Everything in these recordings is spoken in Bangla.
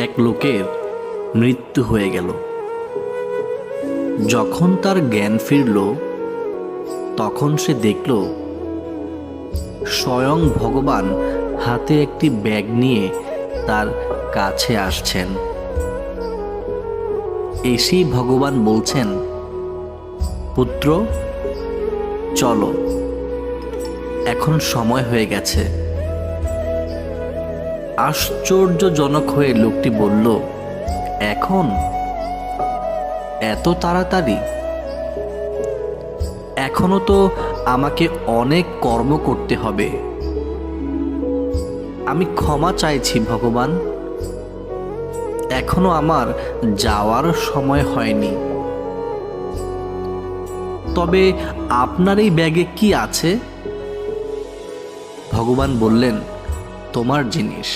এক লোকের মৃত্যু হয়ে গেল। যখন তার জ্ঞান ফিরল, তখন সে দেখল স্বয়ং ভগবান হাতে একটি ব্যাগ নিয়ে তার কাছে আসছেন। এসেই ভগবান বলছেন, পুত্র, চলো, এখন সময় হয়ে গেছে। আশ্চর্যজনক হয়ে লোকটি বলল, এখন? এত তাড়াতাড়ি? এখনো তো আমাকে অনেক কর্ম করতে হবে। আমি ক্ষমা চাইছি ভগবান, এখনো আমার যাওয়ার সময় হয়নি। তবে আপনার এই ব্যাগে কি আছে? ভগবান বললেন, তোমার জিনিস।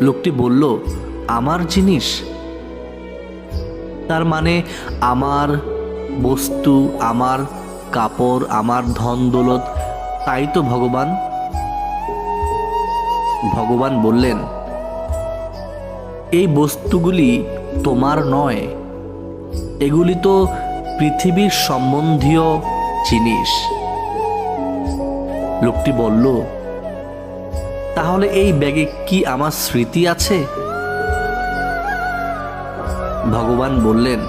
লোকটি বলল, আমার জিনিস? তার মানে আমার বস্তু, আমার কাপড়, আমার ধন দৌলত, তাই তো ভগবান? ভগবান বললেন, এই বস্তুগুলি তোমার নয়, এগুলি তো পৃথিবীর সম্বন্ধীয় জিনিস। লোকটি বলল, তাহলে এই ব্যাগে কি আমার স্মৃতি আছে? ভগবান বললেন,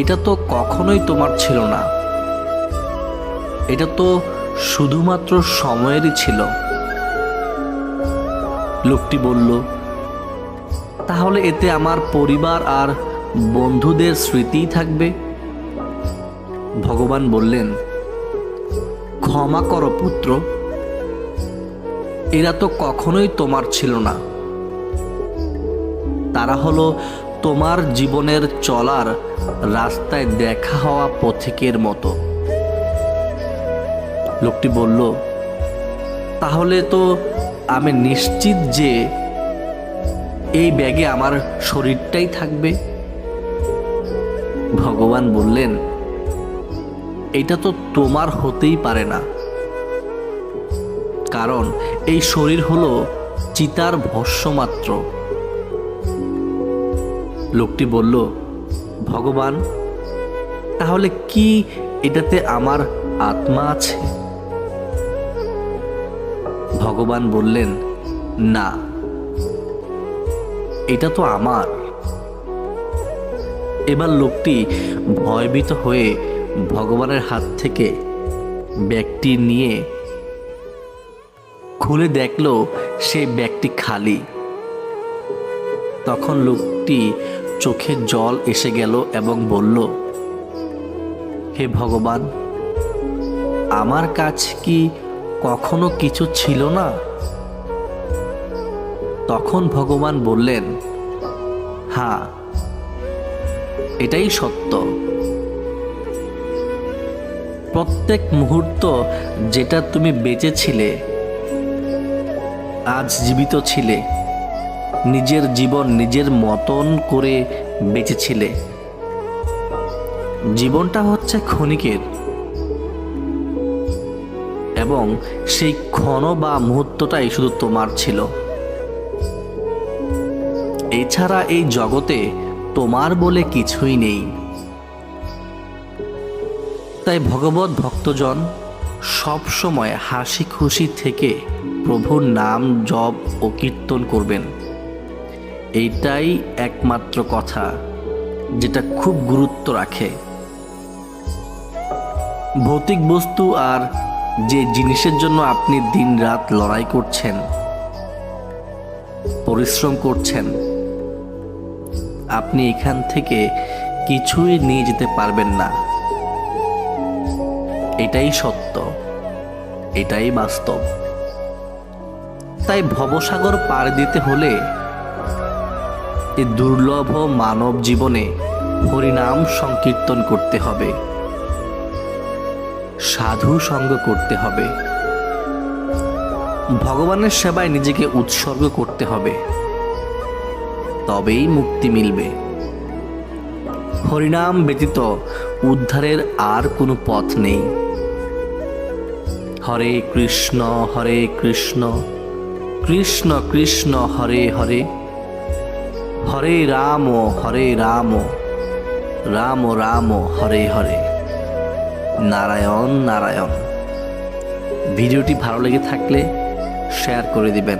এটা তো কখনোই তোমার ছিল না, এটা তো শুধুমাত্র সময়েরই ছিল। লোকটি বলল, তাহলে এতে আমার পরিবার আর বন্ধুদের স্মৃতিই থাকবে। ভগবান বললেন, ক্ষমা করো পুত্র, এরা তো কখনোই তোমার ছিল না। তারা হলো তোমার জীবনের চলার রাস্তায় দেখা হওয়া পথিকের মতো। লোকটি বলল, তাহলে তো আমি নিশ্চিত যে এই ব্যাগে আমার শরীরটাই থাকবে। ভগবান বললেন, এটা তো তোমার হতেই পারে না, কারণ এই শরীর হলো চিতার ভস্ম মাত্র। লোকটি বলল, ভগবান, তাহলে কি এটাতে আমার আত্মা আছে? ভগবান বললেন, না, এটা তো আমার। এবার লোকটি ভয়ভীত হয়ে ভগবানের হাত থেকে ব্যাগটি নিয়ে খুলে দেখল সেই ব্যাগটি খালি। তখন লোকটি চোখে জল এসে গেল এবং বলল, হে ভগবান, আমার কাছে কি কখনো কিছু ছিল না? তখন ভগবান বললেন, হ্যাঁ, এটাই সত্য। প্রত্যেক মুহূর্ত যেটা তুমি বেঁচে ছিলে, আজ জীবিত ছিলে, নিজের জীবন নিজের মতন করে বেঁচেছিলে। জীবনটা হচ্ছে ক্ষণিকের, এবং সেই ক্ষণ বা মুহূর্তটাই শুধু তোমার ছিল। এছাড়া এই জগতে তোমার বলে কিছুই নেই। তাই ভগবত ভক্তজন সব সময় হাসি খুশি থেকে প্রভুর নাম জপ ও কীর্তন করবেন। এইটাই একমাত্র কথা যেটা খুব গুরুত্ব রাখে। ভৌতিক বস্তু আর যে জিনিসের জন্য আপনি দিনরাত লড়াই করছেন, পরিশ্রম করছেন, আপনি এখান থেকে কিছুই নিয়ে যেতে পারবেন না। এটাই সত্য, এটাই বাস্তব। তাই ভবসাগর পাড়ি দিতে হলে এই দুর্লভ মানব জীবনে হরিনাম সংকীর্তন করতে হবে, সাধু সঙ্গ করতে হবে, ভগবানের সেবায় নিজেকে উৎসর্গ করতে হবে, তবেই মুক্তি মিলবে। হরিনাম ব্যতীত উদ্ধারের আর কোনো পথ নেই। হরে কৃষ্ণ কৃষ্ণ কৃষ্ণ হরে হরে, হরে রাম রাম রাম হরে হরে, নারায়ণ নারায়ণ। ভিডিওটি ভালো লেগে থাকলে শেয়ার করে দিবেন।